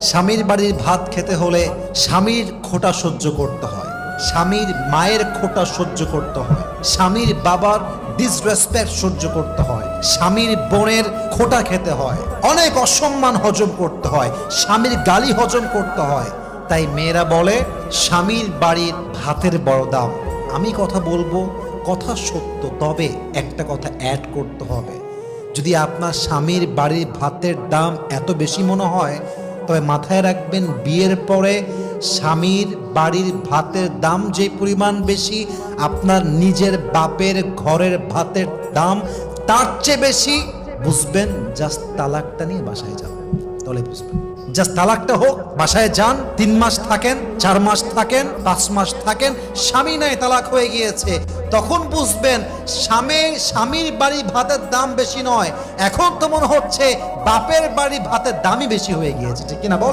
স্বামীর বাড়ির ভাত খেতে হলে স্বামীর খোঁটা সহ্য করতে হয়, স্বামীর মায়ের খোঁটা সহ্য করতে হয়, স্বামীর বাবার ডিসরেসপেক্ট সহ্য করতে হয়, স্বামীর বোনের খোঁটা খেতে হয়, অনেক অসম্মান হজম করতে হয়, স্বামীর গালি হজম করতে হয়। তাই মেয়েরা বলে স্বামীর বাড়ির ভাতের বড় দাম। আমি কথা বলবো, কথা সত্য, তবে একটা কথা অ্যাড করতে হবে। যদি আপনার স্বামীর বাড়ির ভাতের দাম এত বেশি মনে হয়, তবে মাথায় রাখবেন বিয়ের পরে স্বামীর বাড়ির ভাতের দাম যে পরিমাণ বেশি, আপনার নিজের বাপের ঘরের ভাতের দাম তার চেয়ে বেশি। বুঝবেন, জাস্ট তালাকটা নিয়ে বাসায় যান, তাহলে বুঝবেন। জাস্ট তালাকটা হোক, বাসায় যান, 3 মাস থাকেন, 4 মাস থাকেন, 5 মাস থাকেন, স্বামী নাই তালাক হয়ে গিয়েছে, তখন বুঝবেন স্বামীর বাড়ি ভাতের দাম বেশি নয়, এখন তো মনে হচ্ছে বাপের বাড়ি ভাতের দামই বেশি হয়ে গিয়েছে, ঠিক কিনা বল?